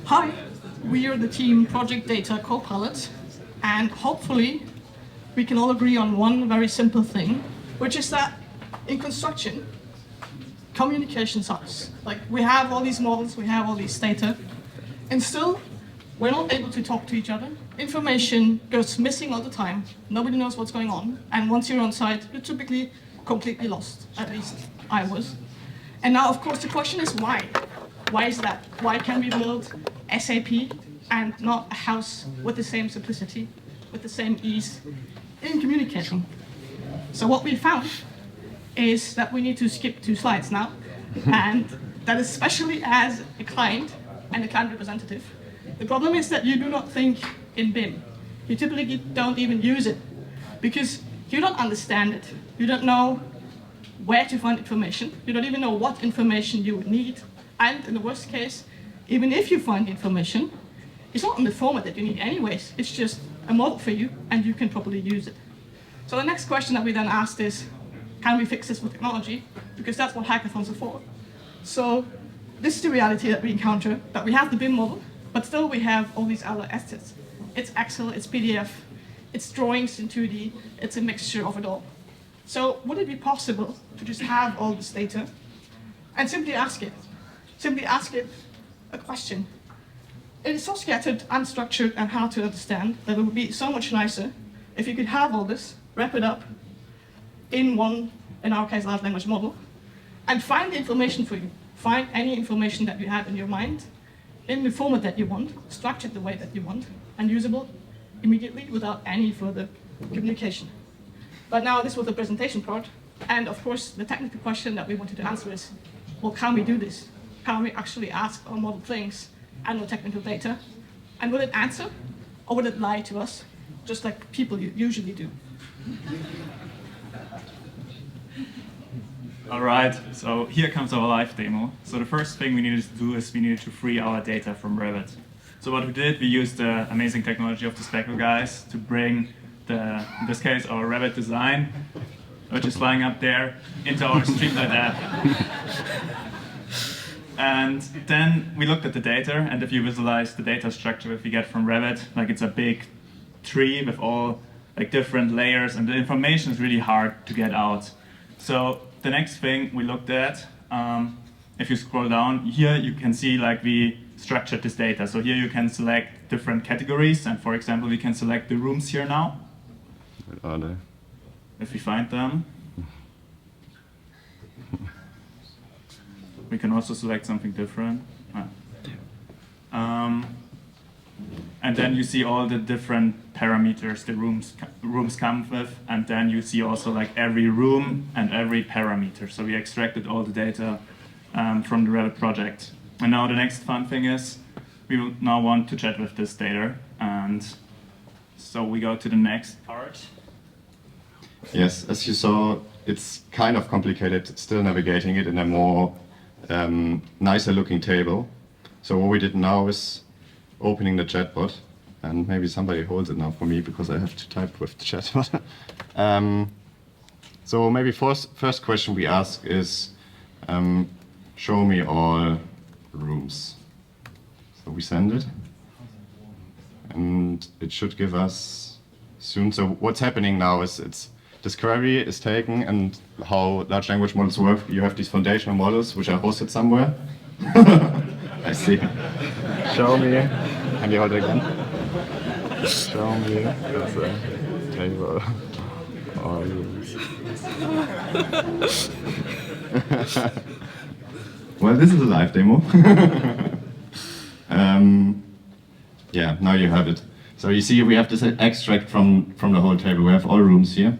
Hi, we are the team Project Data CoPilot, and hopefully we can all agree on one very simple thing, which is that in construction, communication sucks. Like, we have all these models, we have all these data, and still we're not able to talk to each other. Information goes missing all the time, nobody knows what's going on, and once you're on site, you're typically completely lost, at least I was. And now, of course, the question is why? Why is that? Why can we build SAP and not a house with the same simplicity, with the same ease in communicating? So what we found is that we need to skip 2 slides now, and that especially as a client and a client representative, the problem is that you do not think in BIM. You typically don't even use it because you don't understand it. You don't know where to find information. You don't even know what information you would need. And in the worst case, even if you find the information, it's not in the format that you need anyways. It's just a model for you, and you can properly use it. So the next question that we then asked is, can we fix this with technology? Because that's what hackathons are for. So this is the reality that we encounter, that we have the BIM model, but still we have all these other assets. It's Excel, it's PDF, it's drawings in 2D, it's a mixture of it all. So would it be possible to just have all this data and simply ask it a question? It is so scattered, unstructured, and hard to understand that it would be so much nicer if you could have all this, wrap it up in one, in our case, large language model, and find the information for you. Find any information that you have in your mind, in the format that you want, structured the way that you want, and usable immediately without any further communication. But now this was the presentation part, and of course the technical question that we wanted to answer is, well, can we do this? Can we actually ask our model things and the technical data? And will it answer, or will it lie to us, just like people usually do? All right, so here comes our live demo. So the first thing we needed to do is we needed to free our data from Revit. So what we did, we used the amazing technology of the Speckle guys to bring in this case, our Revit design, which is flying up there, into our Streetlight app. And then we looked at the data, and if you visualize the data structure that we get from Revit, like it's a big tree with all like different layers, and the information is really hard to get out. So the next thing we looked at, if you scroll down here, you can see like we structured this data. So here you can select different categories, and for example, we can select the rooms here now. Where are they? If we find them. We can also select something different. And then you see all the different parameters the rooms come with, and then you see also like every room and every parameter. So we extracted all the data from the Revit project. And now the next fun thing is we will now want to chat with this data, and so we go to the next part. Yes, as you saw, it's kind of complicated still navigating it in a more nicer looking table. So what we did now is opening the chatbot, and maybe somebody holds it now for me because I have to type with the chatbot. So maybe first question we ask is, show me all rooms. So we send it, and it should give us soon. So what's happening now is this query is taken, and how large language models work, you have these foundational models which are hosted somewhere. I see. Show me. Can you hold it again? Show me this table. All rooms. Well, this is a live demo. Yeah, now you have it. So you see we have this extract from the whole table. We have all rooms here.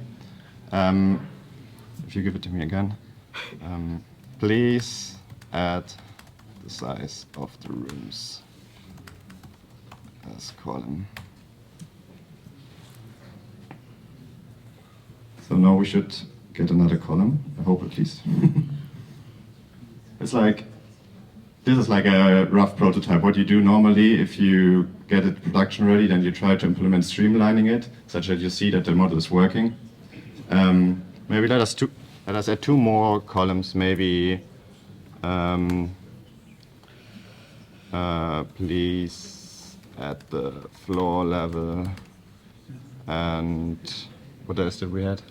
If you give it to me again. Please add the size of the rooms as column. So now we should get another column, I hope at least. It's like, this is like a rough prototype. What you do normally, if you get it production ready, then you try to implement streamlining it, such that you see that the model is working. Maybe let us add 2 more columns, maybe please at the floor level, and what else did we had?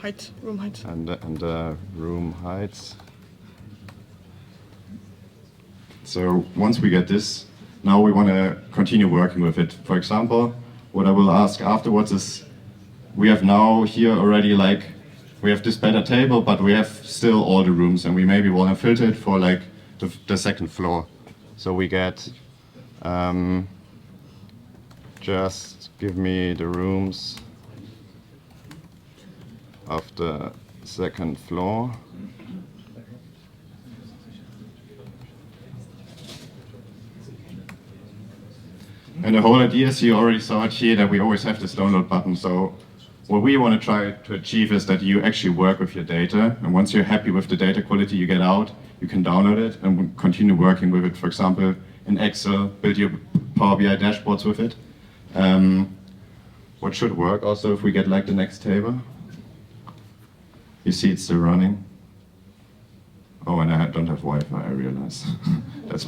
Height, room height. And room heights. So once we get this, now we want to continue working with it. For example, what I will ask afterwards is, we have now here already like, we have this better table, but we have still all the rooms, and we maybe want to filter it for like the second floor. So we get, just give me the rooms of the second floor. And the whole idea is, you already saw it here, that we always have this download button. So what we want to try to achieve is that you actually work with your data. And once you're happy with the data quality you get out, you can download it and continue working with it. For example, in Excel, build your Power BI dashboards with it. What should work also if we get like the next table? You see it's still running. Oh, and I don't have Wi-Fi, I realize. That's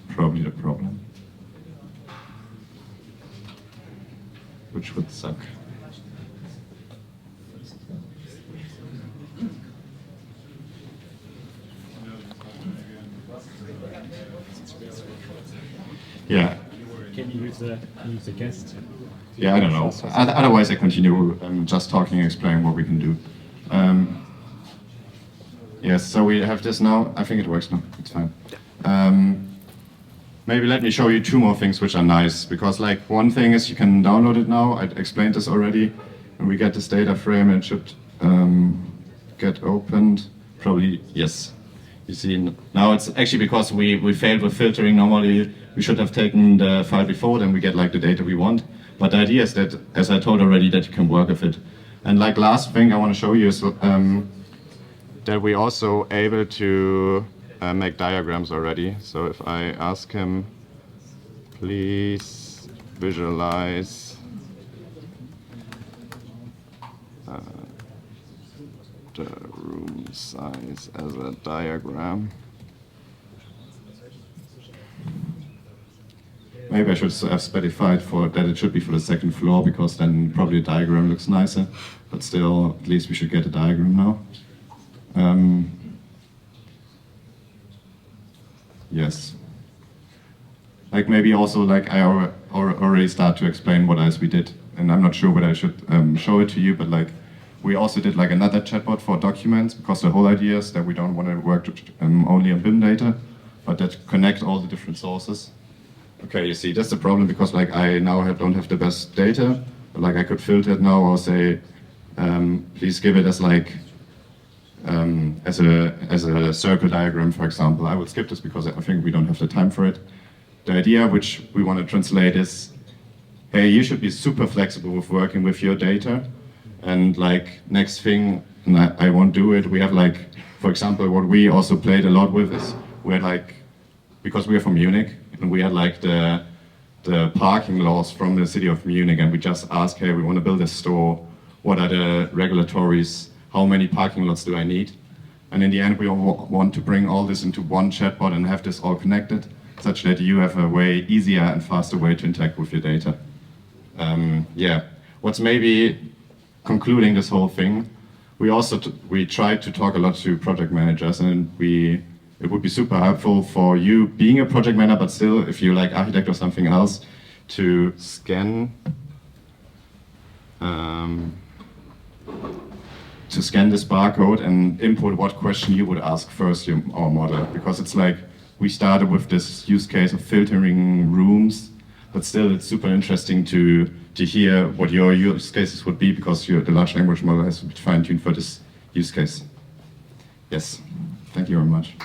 probably the problem. Which would suck. Yeah. Can you use the guest? Yeah, I don't know. Otherwise, I continue just talking, explaining what we can do. Yes, so we have this now. I think it works now. It's fine. Maybe let me show you two more things which are nice, because like one thing is you can download it now. I explained this already. When we get this data frame, it should get opened. Probably, yes. You see, now it's actually because we failed with filtering. Normally, we should have taken the file before, then we get like the data we want. But the idea is that, as I told already, that you can work with it. And like last thing I want to show you is that we're also able to make diagrams already. So if I ask him, please visualize the room size as a diagram. Maybe I should have specified for that it should be for the second floor, because then probably the diagram looks nicer. But still, at least we should get a diagram now. Yes. Like maybe also like I already start to explain what else we did, and I'm not sure whether I should show it to you, but like we also did like another chatbot for documents, because the whole idea is that we don't want to work only on BIM data, but that connect all the different sources. Okay, you see, that's the problem, because like I now don't have the best data, but like I could filter it now or say, please give it as like as a circle diagram, for example. I would skip this because I think we don't have the time for it. The idea which we want to translate is, hey, you should be super flexible with working with your data. And like next thing, and I won't do it, we have like, for example, what we also played a lot with is, we're like, because we are from Munich, and we had like the parking laws from the city of Munich, and we just asked, hey, we want to build a store, what are the regulatories, how many parking lots do I need? And in the end, we want to bring all this into one chatbot and have this all connected, such that you have a way easier and faster way to interact with your data. Yeah, what's maybe concluding this whole thing, we tried to talk a lot to project managers, and it would be super helpful for you being a project manager, but still, if you like architect or something else, to scan this barcode and input what question you would ask first our model, because it's like we started with this use case of filtering rooms, but still it's super interesting to hear what your use cases would be, because the large language model has to be fine-tuned for this use case. Yes, thank you very much.